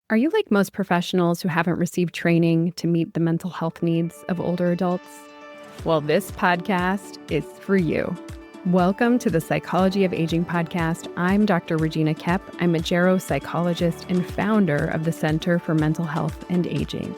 Are you like most professionals who haven't received training to meet the mental health needs of older adults? Well, this podcast is for you. Welcome to the Psychology of Aging podcast. I'm Dr. Regina Kepp. I'm a geropsychologist and founder of the Center for Mental Health and Aging.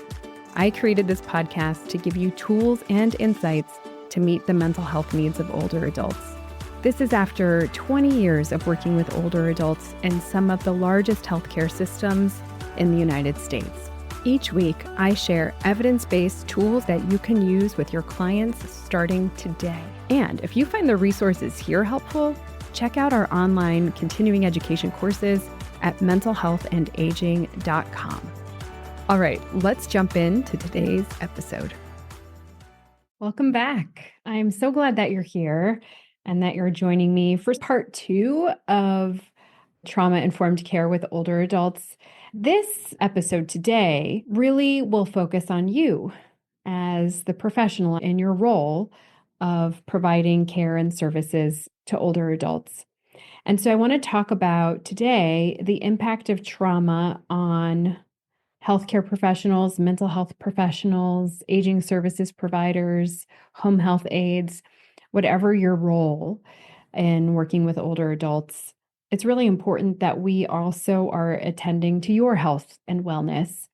I created this podcast to give you tools and insights to meet the mental health needs of older adults. This is after 20 years of working with older adults in some of the largest healthcare systems in the United States. Each week, I share evidence-based tools that you can use with your clients starting today. And if you find the resources here helpful, check out our online continuing education courses at mentalhealthandaging.com. All right, let's jump into today's episode. Welcome back. I'm so glad that you're here and that you're joining me for part 2 of trauma-informed care with older adults. This episode today really will focus on you as the professional in your role of providing care and services to older adults. And so I want to talk about today the impact of trauma on healthcare professionals, mental health professionals, aging services providers, home health aides, whatever your role in working with older adults. It's really important that we also are attending to your health and wellness.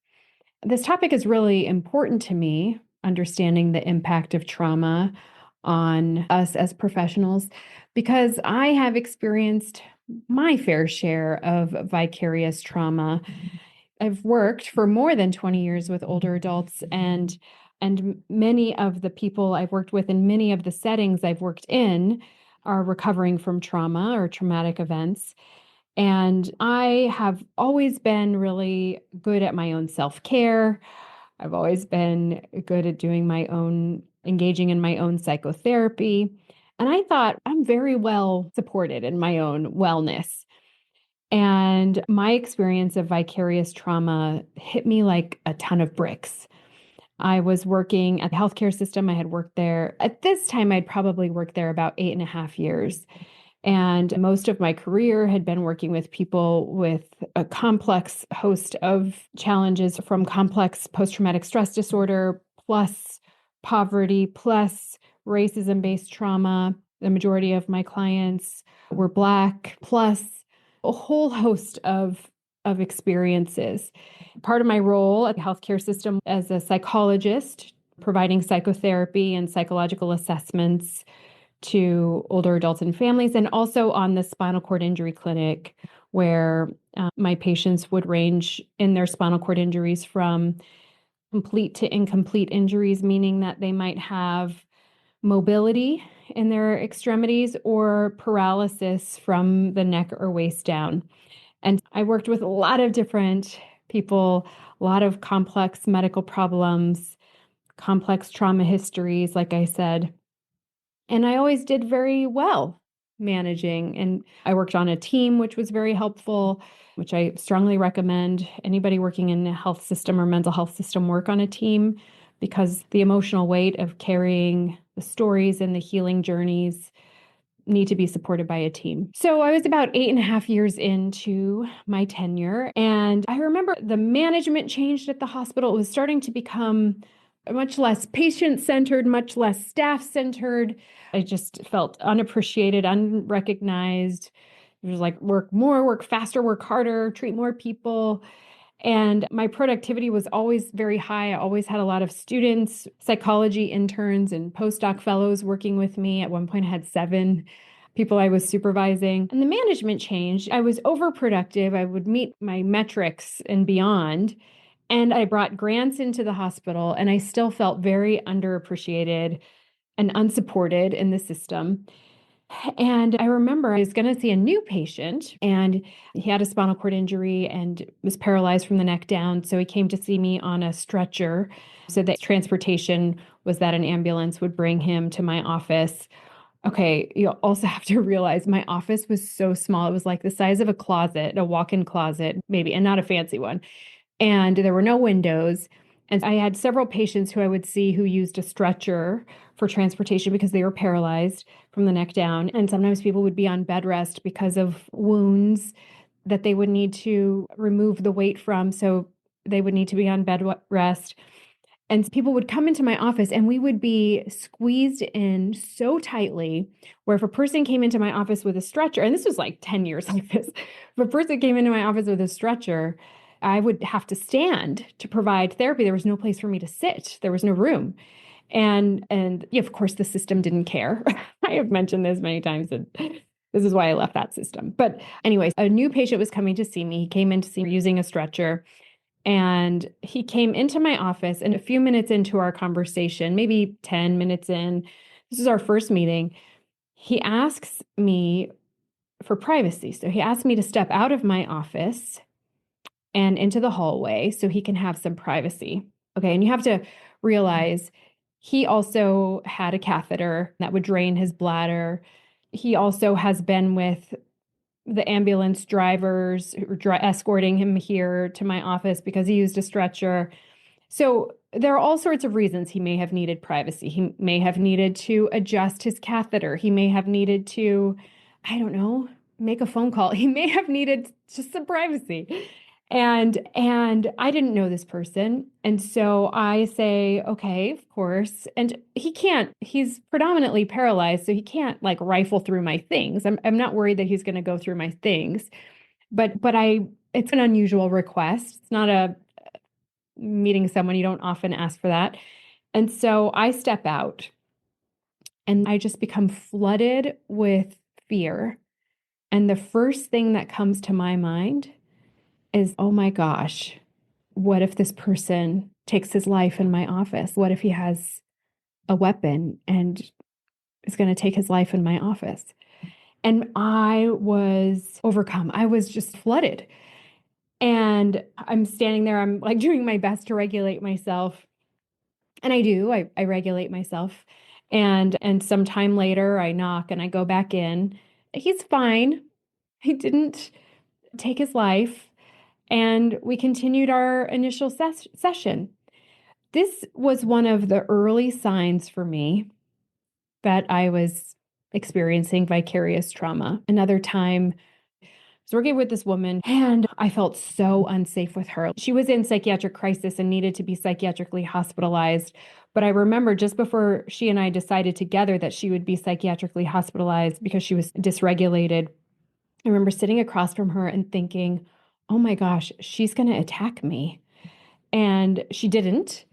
This topic is really important to me, understanding the impact of trauma on us as professionals, because I have experienced my fair share of vicarious trauma. I've worked for more than 20 years with older adults, and many of the people I've worked with in many of the settings I've worked in are recovering from trauma or traumatic events. And I have always been really good at my own self-care. I've always been good at engaging in my own psychotherapy. And I thought I'm very well supported in my own wellness. And my experience of vicarious trauma hit me like a ton of bricks. I was working at the healthcare system. I had worked there. At this time, I'd probably worked there about 8.5 years. And most of my career had been working with people with a complex host of challenges, from complex post-traumatic stress disorder, plus poverty, plus racism-based trauma. The majority of my clients were Black, plus a whole host of experiences. Part of my role at the healthcare system as a psychologist, providing psychotherapy and psychological assessments to older adults and families, and also on the spinal cord injury clinic, where my patients would range in their spinal cord injuries from complete to incomplete injuries, meaning that they might have mobility in their extremities or paralysis from the neck or waist down. And I worked with a lot of different people, a lot of complex medical problems, complex trauma histories, like I said. And I always did very well managing. And I worked on a team, which was very helpful, which I strongly recommend anybody working in the health system or mental health system work on a team, because the emotional weight of carrying the stories and the healing journeys need to be supported by a team. So I was about 8.5 years into my tenure, and I remember the management changed at the hospital. It was starting to become much less patient-centered, much less staff-centered. I just felt unappreciated, unrecognized. It was like work more, work faster, work harder, treat more people. And my productivity was always very high. I always had a lot of students, psychology interns, and postdoc fellows working with me. At one point, I had 7 people I was supervising. And the management changed. I was overproductive. I would meet my metrics and beyond. And I brought grants into the hospital, and I still felt very underappreciated and unsupported in the system. And I remember I was going to see a new patient, and he had a spinal cord injury and was paralyzed from the neck down. So he came to see me on a stretcher. So the transportation was that an ambulance would bring him to my office. Okay, you also have to realize my office was so small. It was like the size of a closet, a walk-in closet, maybe, and not a fancy one. And there were no windows. And I had several patients who I would see who used a stretcher for transportation because they were paralyzed from the neck down. And sometimes people would be on bed rest because of wounds that they would need to remove the weight from. So they would need to be on bed rest. And people would come into my office and we would be squeezed in so tightly where if a person came into my office with a stretcher, and this was like 10 years like this, if a person came into my office with a stretcher, I would have to stand to provide therapy. There was no place for me to sit. There was no room. And yeah, of course, the system didn't care. I have mentioned this many times, and this is why I left that system. But anyways, a new patient was coming to see me. He came in to see me using a stretcher. And he came into my office, and a few minutes into our conversation, maybe 10 minutes in, this is our first meeting, he asks me for privacy. So he asked me to step out of my office and into the hallway so he can have some privacy. Okay. And you have to realize he also had a catheter that would drain his bladder. He also has been with the ambulance drivers who were escorting him here to my office because he used a stretcher. So there are all sorts of reasons he may have needed privacy. He may have needed to adjust his catheter. He may have needed to, I don't know, make a phone call. He may have needed just some privacy. And I didn't know this person. And so I say, okay, of course. And he's predominantly paralyzed, so he can't like rifle through my things. I'm not worried that he's going to go through my things. But it's an unusual request. It's not a meeting someone, you don't often ask for that. And so I step out and I just become flooded with fear. And the first thing that comes to my mind is, oh my gosh, what if this person takes his life in my office? What if he has a weapon and is going to take his life in my office? And I was overcome. I was just flooded. And I'm standing there, I'm like doing my best to regulate myself. And I do, I regulate myself. And some time later, I knock and I go back in. He's fine. He didn't take his life. And we continued our initial session. This was one of the early signs for me that I was experiencing vicarious trauma. Another time, I was working with this woman and I felt so unsafe with her. She was in psychiatric crisis and needed to be psychiatrically hospitalized. But I remember just before she and I decided together that she would be psychiatrically hospitalized because she was dysregulated, I remember sitting across from her and thinking, oh my gosh, she's going to attack me. And she didn't.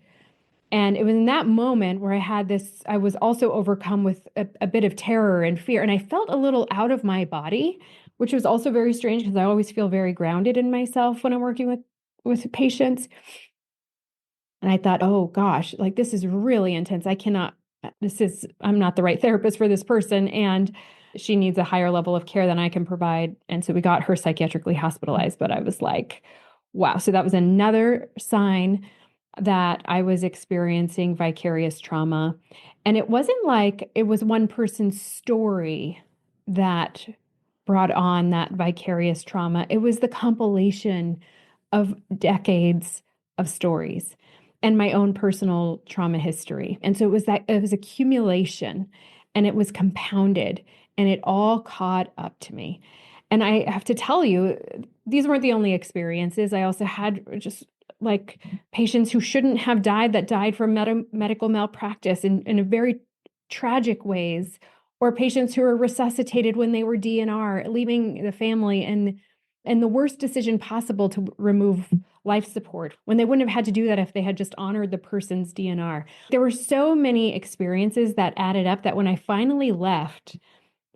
And it was in that moment where I was also overcome with a bit of terror and fear. And I felt a little out of my body, which was also very strange because I always feel very grounded in myself when I'm working with patients. And I thought, oh gosh, like this is really intense. I'm not the right therapist for this person. And she needs a higher level of care than I can provide. And so we got her psychiatrically hospitalized. But I was like, wow. So that was another sign that I was experiencing vicarious trauma. And it wasn't like it was one person's story that brought on that vicarious trauma. It was the compilation of decades of stories and my own personal trauma history. And so it was accumulation and it was compounded and it all caught up to me. And I have to tell you, these weren't the only experiences. I also had just like patients who shouldn't have died that died from medical malpractice in a very tragic ways, or patients who were resuscitated when they were DNR, leaving the family and the worst decision possible to remove life support when they wouldn't have had to do that if they had just honored the person's DNR. There were so many experiences that added up that when I finally left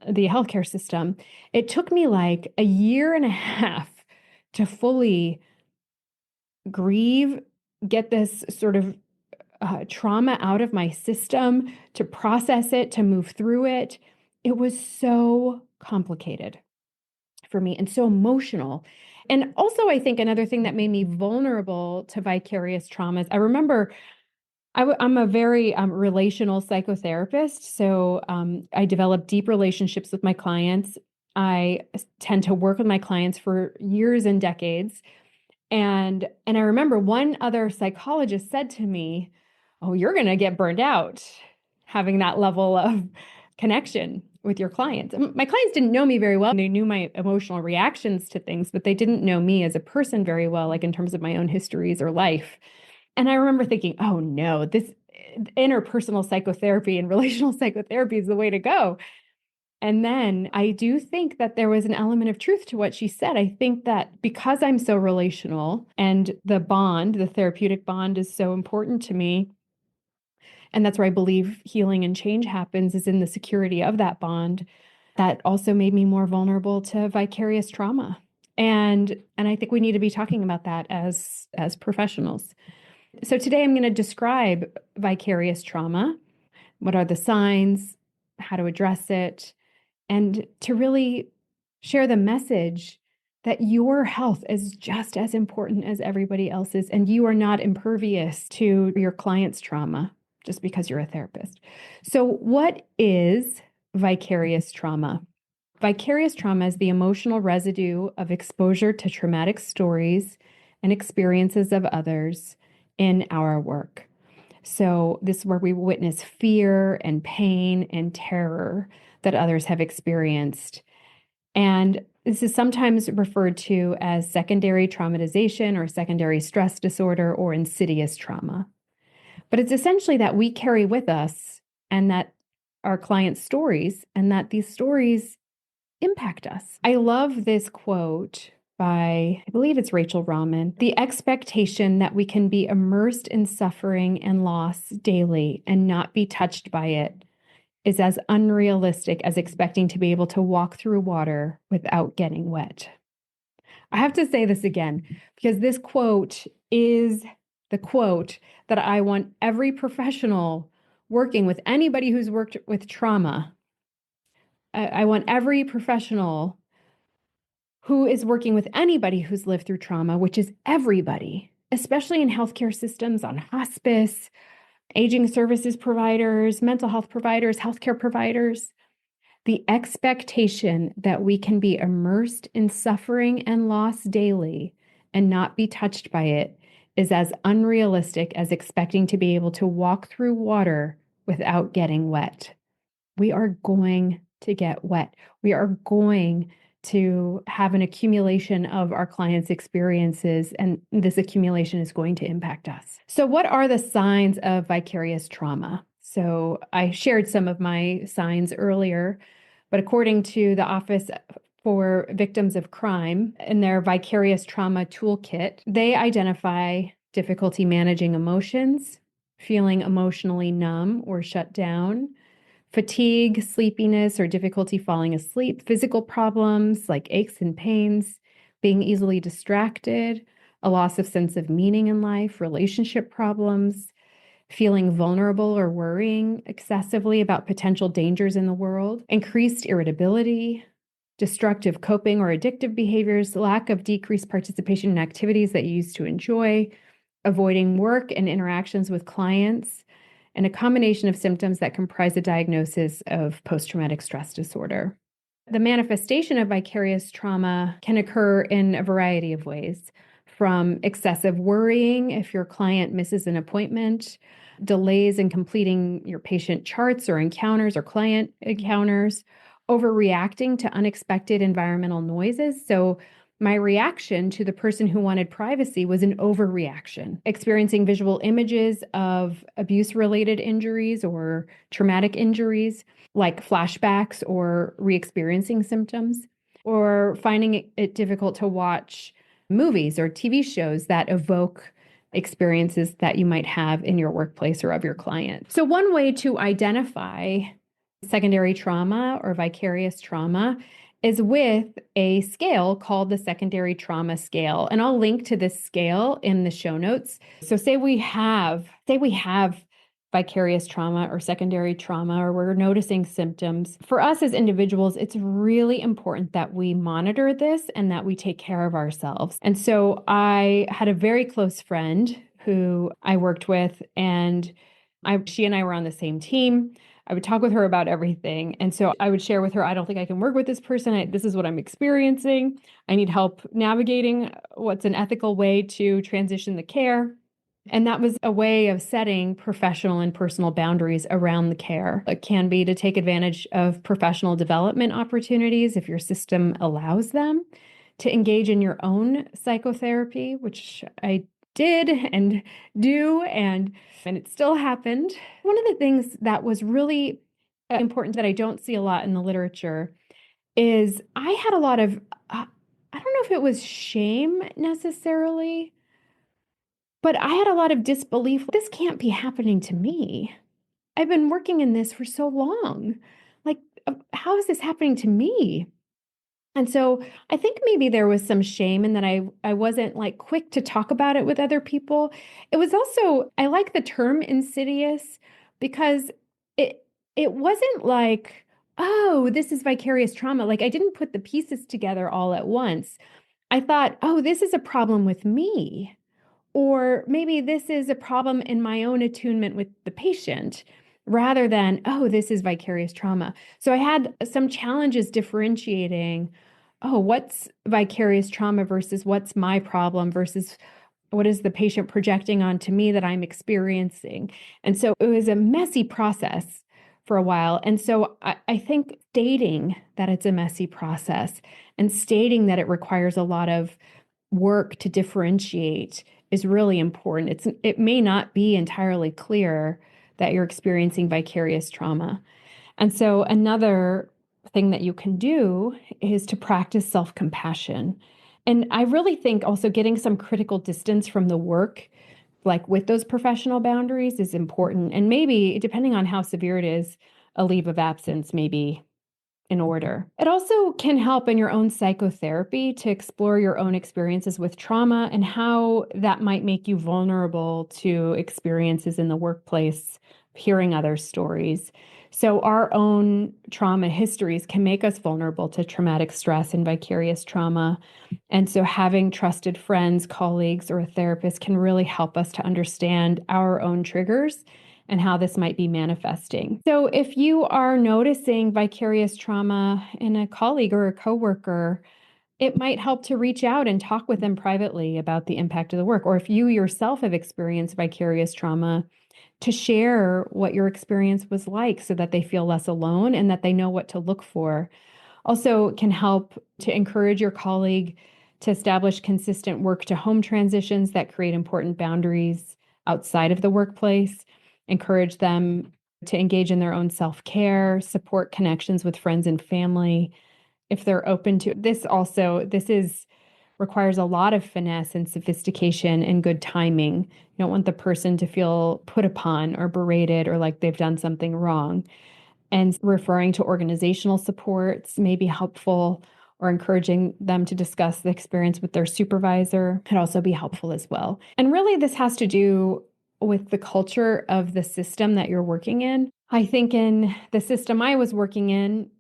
the healthcare system, it took me like a year and a half to fully grieve, get this sort of trauma out of my system, to process it, to move through it. It was so complicated for me and so emotional. And also, I think another thing that made me vulnerable to vicarious traumas, I remember I'm a very relational psychotherapist. So I develop deep relationships with my clients. I tend to work with my clients for years and decades. And I remember one other psychologist said to me, "Oh, you're going to get burned out having that level of connection with your clients. My clients didn't know me very well. They knew my emotional reactions to things, but they didn't know me as a person very well, like in terms of my own histories or life. And I remember thinking, oh no, this interpersonal psychotherapy and relational psychotherapy is the way to go. And then I do think that there was an element of truth to what she said. I think that because I'm so relational and the bond, the therapeutic bond is so important to me, and that's where I believe healing and change happens is in the security of that bond, that also made me more vulnerable to vicarious trauma. And I think we need to be talking about that as professionals. So today I'm going to describe vicarious trauma. What are the signs? How to address it? And to really share the message that your health is just as important as everybody else's, and you are not impervious to your client's trauma just because you're a therapist. So, what is vicarious trauma? Vicarious trauma is the emotional residue of exposure to traumatic stories and experiences of others in our work. So, this is where we witness fear and pain and terror that others have experienced. And this is sometimes referred to as secondary traumatization or secondary stress disorder or insidious trauma. But it's essentially that we carry with us and that our clients' stories and that these stories impact us. I love this quote by, I believe it's Rachel Rahman. The expectation that we can be immersed in suffering and loss daily and not be touched by it is as unrealistic as expecting to be able to walk through water without getting wet. I have to say this again because this quote is the quote that I want every professional working with anybody who's worked with trauma. I want every professional who is working with anybody who's lived through trauma, which is everybody, especially in healthcare systems, on hospice, aging services providers, mental health providers, healthcare providers. The expectation that we can be immersed in suffering and loss daily and not be touched by it is as unrealistic as expecting to be able to walk through water without getting wet. We are going to get wet. We are going to have an accumulation of our clients' experiences, and this accumulation is going to impact us. So, what are the signs of vicarious trauma? So, I shared some of my signs earlier, but according to the Office for Victims of Crime in their Vicarious Trauma Toolkit, they identify difficulty managing emotions, feeling emotionally numb or shut down, fatigue, sleepiness, or difficulty falling asleep, physical problems like aches and pains, being easily distracted, a loss of sense of meaning in life, relationship problems, feeling vulnerable or worrying excessively about potential dangers in the world, increased irritability, destructive coping or addictive behaviors, lack of decreased participation in activities that you used to enjoy, avoiding work and interactions with clients, and a combination of symptoms that comprise a diagnosis of post-traumatic stress disorder. The manifestation of vicarious trauma can occur in a variety of ways, from excessive worrying if your client misses an appointment, delays in completing your patient charts or encounters or client encounters, overreacting to unexpected environmental noises. So my reaction to the person who wanted privacy was an overreaction, experiencing visual images of abuse-related injuries or traumatic injuries, like flashbacks or re-experiencing symptoms, or finding it difficult to watch movies or TV shows that evoke experiences that you might have in your workplace or of your client. So one way to identify secondary trauma or vicarious trauma is with a scale called the secondary trauma scale. And I'll link to this scale in the show notes. So say we have vicarious trauma or secondary trauma, or we're noticing symptoms. For us as individuals, it's really important that we monitor this and that we take care of ourselves. And so I had a very close friend who I worked with, and she and I were on the same team. I would talk with her about everything. And so I would share with her, I don't think I can work with this person. This is what I'm experiencing. I need help navigating what's an ethical way to transition the care. And that was a way of setting professional and personal boundaries around the care. It can be to take advantage of professional development opportunities if your system allows them, to engage in your own psychotherapy, which I did and do, and it still happened. One of the things that was really important that I don't see a lot in the literature is I had a lot of, I don't know if it was shame necessarily, but I had a lot of disbelief. This can't be happening to me. I've been working in this for so long. Like, how is this happening to me? And so I think maybe there was some shame in that I wasn't like quick to talk about it with other people. It was also, I like the term insidious because it it wasn't like, oh, this is vicarious trauma. Like I didn't put the pieces together all at once. I thought, oh, this is a problem with me. Or maybe this is a problem in my own attunement with the patient rather than, oh, this is vicarious trauma. So I had some challenges differentiating, oh, what's vicarious trauma versus what's my problem versus what is the patient projecting onto me that I'm experiencing. And so it was a messy process for a while. And so I think stating that it's a messy process and stating that it requires a lot of work to differentiate is really important. It may not be entirely clear that you're experiencing vicarious trauma. And so another thing that you can do is to practice self-compassion. And I really think also getting some critical distance from the work, like with those professional boundaries, is important. And maybe, depending on how severe it is, a leave of absence may be in order. It also can help in your own psychotherapy to explore your own experiences with trauma and how that might make you vulnerable to experiences in the workplace, hearing other stories. So, our own trauma histories can make us vulnerable to traumatic stress and vicarious trauma. And so, having trusted friends, colleagues, or a therapist can really help us to understand our own triggers and how this might be manifesting. So, if you are noticing vicarious trauma in a colleague or a coworker, it might help to reach out and talk with them privately about the impact of the work. Or if you yourself have experienced vicarious trauma, to share what your experience was like so that they feel less alone and that they know what to look for. Also, can help to encourage your colleague to establish consistent work to home transitions that create important boundaries outside of the workplace, encourage them to engage in their own self-care, support connections with friends and family if they're open to this. Also, this is requires a lot of finesse and sophistication and good timing. You don't want the person to feel put upon or berated or like they've done something wrong. And referring to organizational supports may be helpful, or encouraging them to discuss the experience with their supervisor could also be helpful as well. And really, this has to do with the culture of the system that you're working in. I think in the system I was working in,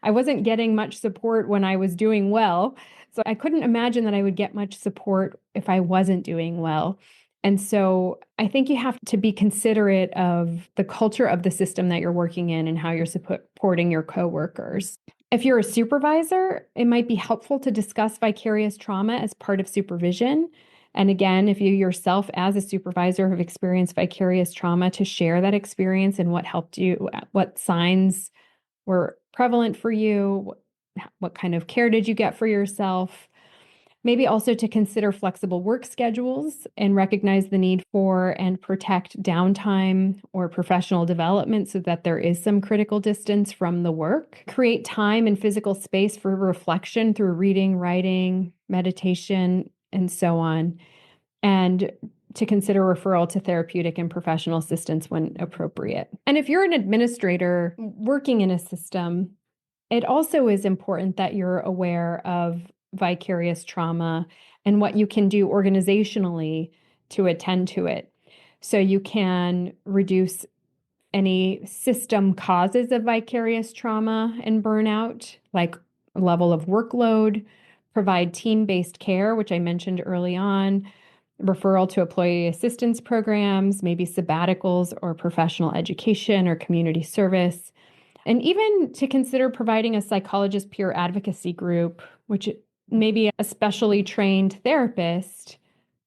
I wasn't getting much support when I was doing well. So I couldn't imagine that I would get much support if I wasn't doing well. And so I think you have to be considerate of the culture of the system that you're working in and how you're supporting your coworkers. If you're a supervisor, it might be helpful to discuss vicarious trauma as part of supervision. And again, if you yourself as a supervisor have experienced vicarious trauma, to share that experience and what helped you, what signs were prevalent for you, what kind of care did you get for yourself. Maybe also to consider flexible work schedules and recognize the need for and protect downtime or professional development so that there is some critical distance from the work. Create time and physical space for reflection through reading, writing, meditation, and so on. And to consider referral to therapeutic and professional assistance when appropriate. And if you're an administrator working in a system, it also is important that you're aware of vicarious trauma and what you can do organizationally to attend to it. So you can reduce any system causes of vicarious trauma and burnout, like level of workload, provide team-based care, which I mentioned early on, referral to employee assistance programs, maybe sabbaticals or professional education or community service, and even to consider providing a psychologist peer advocacy group, which maybe a specially trained therapist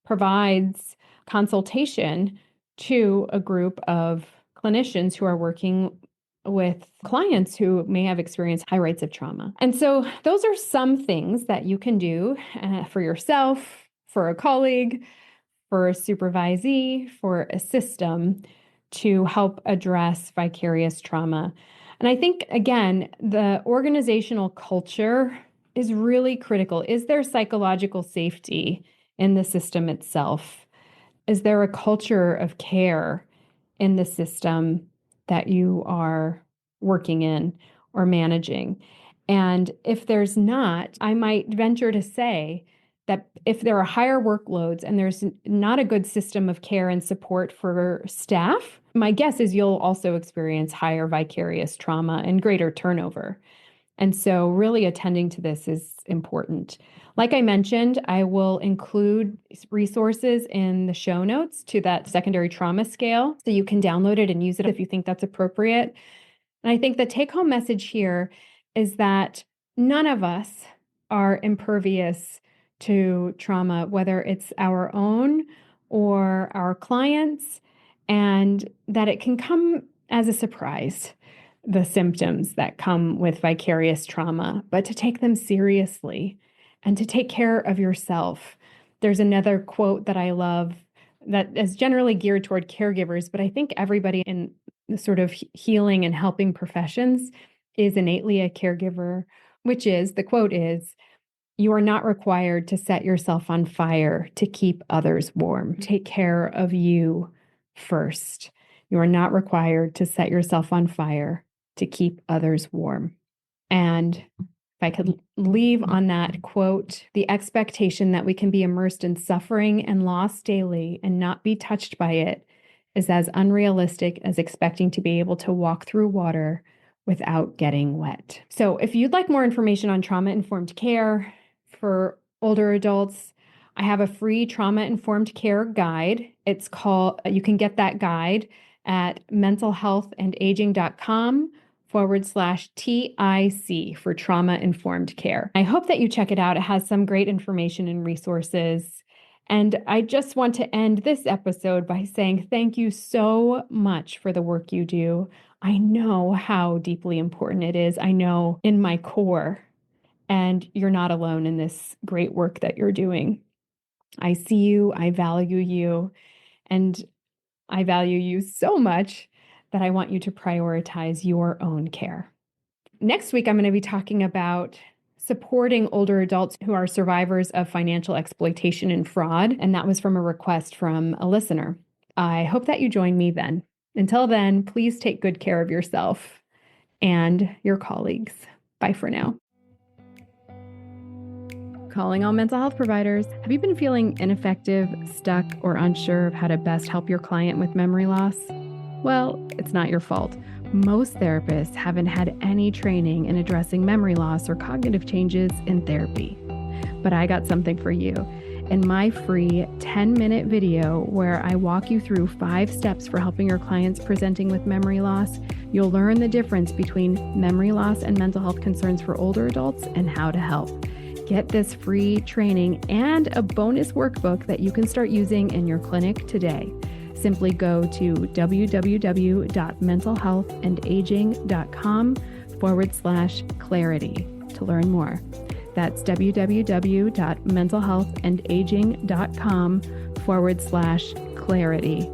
provides consultation to a group of clinicians who are working with clients who may have experienced high rates of trauma. And so those are some things that you can do for yourself, for a colleague, for a supervisee, for a system to help address vicarious trauma. And I think, again, the organizational culture is really critical. Is there psychological safety in the system itself? Is there a culture of care in the system that you are working in or managing? And if there's not, I might venture to say that if there are higher workloads and there's not a good system of care and support for staff, my guess is you'll also experience higher vicarious trauma and greater turnover. And so really attending to this is important. Like I mentioned, I will include resources in the show notes to that secondary trauma scale, so you can download it and use it if you think that's appropriate. And I think the take-home message here is that none of us are impervious to trauma, whether it's our own or our clients, and that it can come as a surprise, the symptoms that come with vicarious trauma, but to take them seriously and to take care of yourself. There's another quote that I love that is generally geared toward caregivers, but I think everybody in the sort of healing and helping professions is innately a caregiver, which is, the quote is, "You are not required to set yourself on fire to keep others warm. Take care of you first. You are not required to set yourself on fire to keep others warm." And if I could leave on that quote, the expectation that we can be immersed in suffering and loss daily and not be touched by it is as unrealistic as expecting to be able to walk through water without getting wet. So if you'd like more information on trauma-informed care for older adults, I have a free trauma-informed care guide. It's called, you can get that guide at mentalhealthandaging.com/TIC for trauma-informed care. I hope that you check it out. It has some great information and resources. And I just want to end this episode by saying thank you so much for the work you do. I know how deeply important it is. I know in my core, and you're not alone in this great work that you're doing. I see you, I value you, and I value you so much that I want you to prioritize your own care. Next week, I'm going to be talking about supporting older adults who are survivors of financial exploitation and fraud, and that was from a request from a listener. I hope that you join me then. Until then, please take good care of yourself and your colleagues. Bye for now. Calling all mental health providers. Have you been feeling ineffective, stuck, or unsure of how to best help your client with memory loss? Well, it's not your fault. Most therapists haven't had any training in addressing memory loss or cognitive changes in therapy. But I got something for you. In my free 10-minute video where I walk you through 5 steps for helping your clients presenting with memory loss, you'll learn the difference between memory loss and mental health concerns for older adults and how to help. Get this free training and a bonus workbook that you can start using in your clinic today. Simply go to www.mentalhealthandaging.com/clarity to learn more. That's www.mentalhealthandaging.com/clarity, CLARITY.